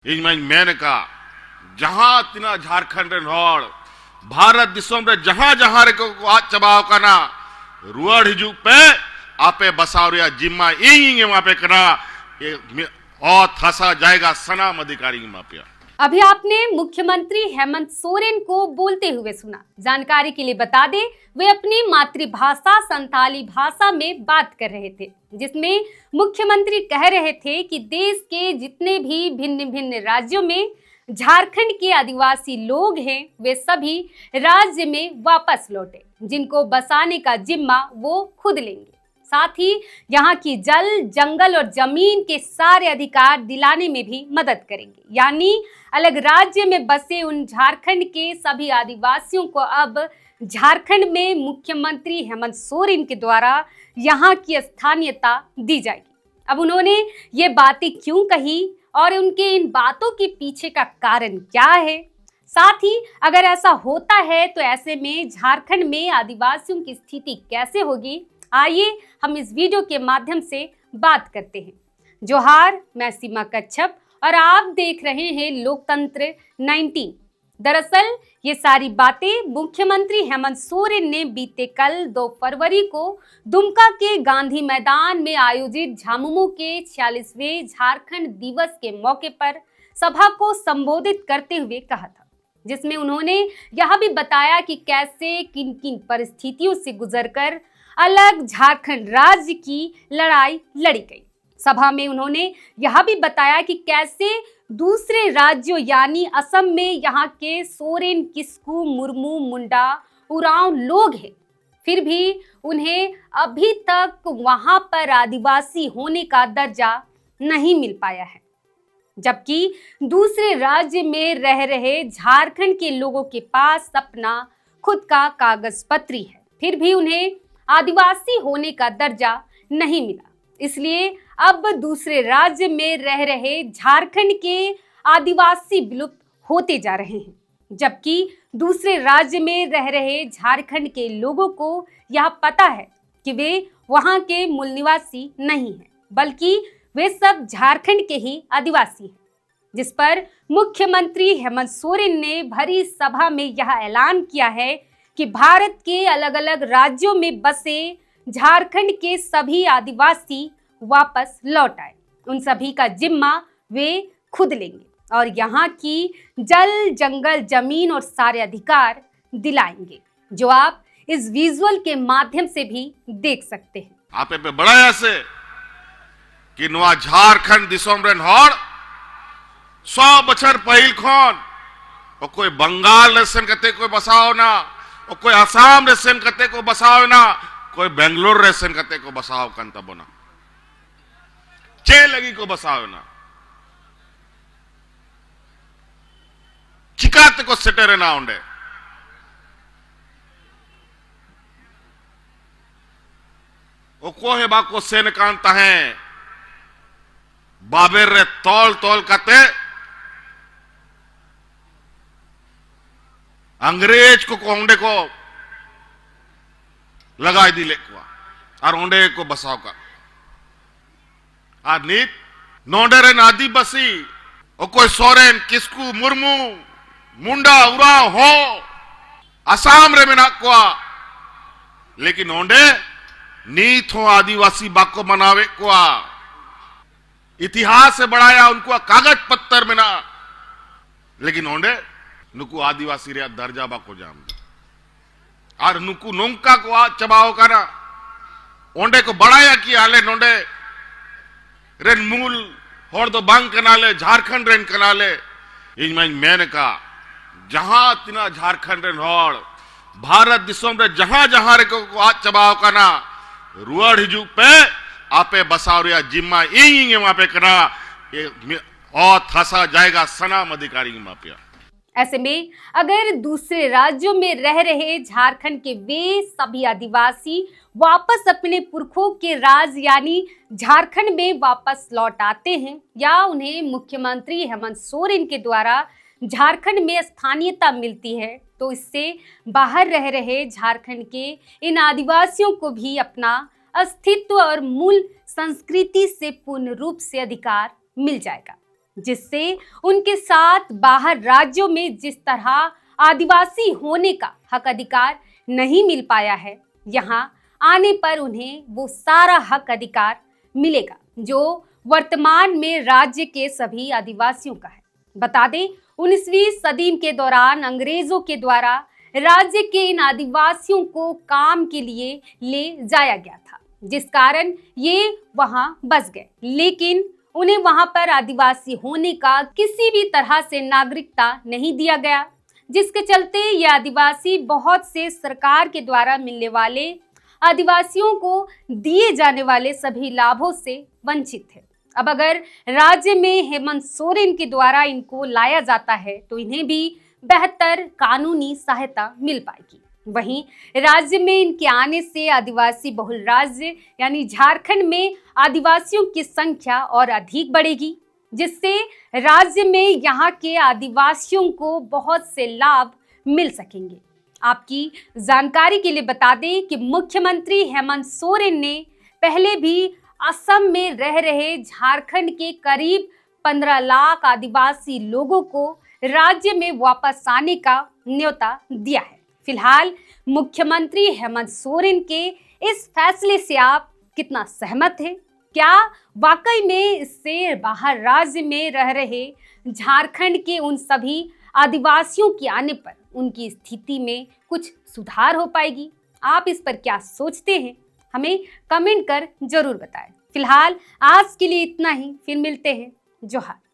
मेनका जहां तिना झारखंड रेन हॉड़ भारत दिसोम रे जहां जहां रे को आज चबाव कना रुआड़ हिजू पे आपे बसावरिया जिम्मा इंग मापे कना ये और थसा जाएगा सनाम अधिकारी मापिया। अभी आपने मुख्यमंत्री हेमंत सोरेन को बोलते हुए सुना। जानकारी के लिए बता दें, वे अपनी मातृभाषा संथाली भाषा में बात कर रहे थे, जिसमें मुख्यमंत्री कह रहे थे कि देश के जितने भी भिन्न भिन्न राज्यों में झारखंड के आदिवासी लोग हैं, वे सभी राज्य में वापस लौटे, जिनको बसाने का जिम्मा वो खुद लेंगे। साथ ही यहाँ की जल, जंगल और जमीन के सारे अधिकार दिलाने में भी मदद करेंगे। यानी अलग राज्य में बसे उन झारखंड के सभी आदिवासियों को अब झारखंड में मुख्यमंत्री हेमंत सोरेन के द्वारा यहाँ की स्थानीयता दी जाएगी। अब उन्होंने ये बातें क्यों कही और उनके इन बातों के पीछे का कारण क्या है, साथ ही अगर ऐसा होता है तो ऐसे में झारखंड में आदिवासियों की स्थिति कैसे होगी, आइए हम इस वीडियो के माध्यम से बात करते हैं। जोहार, मैं सीमा कच्छप और आप देख रहे हैं लोकतंत्र 19। दरअसल ये सारी बातें मुख्यमंत्री हेमंत सोरेन ने बीते कल 2 फरवरी को दुमका के गांधी मैदान में आयोजित झामुमो के 46वें झारखंड दिवस के मौके पर सभा को संबोधित करते हुए कहा था, जिसमें उन्होंने यह भी बताया कि कैसे किन किन परिस्थितियों से गुजरकर अलग झारखंड राज्य की लड़ाई लड़ी गई। सभा में उन्होंने यह भी बताया कि कैसे दूसरे राज्यों यानी असम में यहाँ के सोरेन, किस्कू, मुर्मू, मुंडा, उरांव लोग हैं, फिर भी उन्हें अभी तक वहां पर आदिवासी होने का दर्जा नहीं मिल पाया है, जबकि दूसरे राज्य में रह रहे झारखंड के लोगों के पास अपना खुद का कागज पत्री है, फिर भी उन्हें आदिवासी होने का दर्जा नहीं मिला। इसलिए अब दूसरे राज्य में रह रहे झारखंड के आदिवासी विलुप्त होते जा रहे हैं, जबकि दूसरे राज्य में रह रहे झारखंड के लोगों को यह पता है कि वे वहां के मूल निवासी नहीं हैं, बल्कि वे सब झारखंड के ही आदिवासी हैं। जिस पर मुख्यमंत्री हेमंत सोरेन ने भरी सभा में यह ऐलान किया है कि भारत के अलग अलग राज्यों में बसे झारखंड के सभी आदिवासी वापस लौट आए, उन सभी का जिम्मा वे खुद लेंगे और यहाँ की जल, जंगल, जमीन और सारे अधिकार दिलाएंगे, जो आप इस विजुअल के माध्यम से भी देख सकते हैं। आपे पे बड़ा ऐसे कि नवा झारखंड दिसोम रेन हॉड़ 100 बछर पहिल खोन और कोई बंगाल रेसन कते कोई बसाओ ना, और कोई आसाम रेसन कते को बसाओ ना, कोई बेंगलोर रेसन कते को बसाओ कंता बोना, चे लगी को बसाओ ना, चिकाते को सेटेरे ना उंडे ओ कोहे बाको सेन कांता है बाबेर रे तोल तोल कते अंग्रेज को ओंडे को लगाई दी लेकुआ और ओंडे को बसाव का और नीत नोंडे रे नादी बसी ओ कोई सोरेन, किस्कू, मुर्मू, मुंडा, उराव हो असम रे में कुआ, लेकिन ओंडे नीत हो आदिवासी बाको मनावे कुआ इतिहास से बढ़ाया उनको कागज पत्थर में ना, लेकिन ओंडे नुकु आदिवासी रे दर्जा बाको जाम और नुकु नोंका को आ चबाओ करा ओंडे को बढ़ाया कि आले नोंडे रेन मूल होड़ दो बांग कनाले झारखंड रेन कनाले मेनका जहां तिना झारखंड रेन हॉड़ भारत दिसोम रे जहां जहां रे को आज चबाओ कना रुआड़ हिजू पे आपे बसावरिया जिम्मा इंग मापे कना ये और थसा जाएगा सनाम अधिकारी मापिया। ऐसे में अगर दूसरे राज्यों में रह रहे झारखंड के वे सभी आदिवासी वापस अपने पुरखों के राज यानी झारखंड में वापस लौट आते हैं या उन्हें मुख्यमंत्री हेमंत सोरेन के द्वारा झारखंड में स्थानीयता मिलती है, तो इससे बाहर रह रहे झारखंड के इन आदिवासियों को भी अपना अस्तित्व और मूल संस्कृति से पूर्ण रूप से अधिकार मिल जाएगा। जिससे उनके साथ बाहर राज्यों में जिस तरह आदिवासी होने का हक अधिकार नहीं मिल पाया है, यहाँ आने पर उन्हें वो सारा हक अधिकार मिलेगा जो वर्तमान में राज्य के सभी आदिवासियों का है। बता दें, 19वीं सदी के दौरान अंग्रेजों के द्वारा राज्य के इन आदिवासियों को काम के लिए ले जाया गया था, जिस कारण ये वहां बस गए, लेकिन उन्हें वहां पर आदिवासी होने का किसी भी तरह से नागरिकता नहीं दिया गया, जिसके चलते ये आदिवासी बहुत से सरकार के द्वारा मिलने वाले आदिवासियों को दिए जाने वाले सभी लाभों से वंचित थे। अब अगर राज्य में हेमंत सोरेन के द्वारा इनको लाया जाता है तो इन्हें भी बेहतर कानूनी सहायता मिल पाएगी। वहीं राज्य में इनके आने से आदिवासी बहुल राज्य यानी झारखंड में आदिवासियों की संख्या और अधिक बढ़ेगी, जिससे राज्य में यहाँ के आदिवासियों को बहुत से लाभ मिल सकेंगे। आपकी जानकारी के लिए बता दें कि मुख्यमंत्री हेमंत सोरेन ने पहले भी असम में रह रहे झारखंड के करीब 15 लाख आदिवासी लोगों को राज्य में वापस आने का न्योता दिया है। फिलहाल मुख्यमंत्री हेमंत सोरेन के इस फैसले से आप कितना सहमत हैं? क्या वाकई में इससे बाहर राज्य में रह रहे झारखंड के उन सभी आदिवासियों के आने पर उनकी स्थिति में कुछ सुधार हो पाएगी? आप इस पर क्या सोचते हैं? हमें कमेंट कर जरूर बताएं। फिलहाल आज के लिए इतना ही, फिर मिलते हैं। जोहार।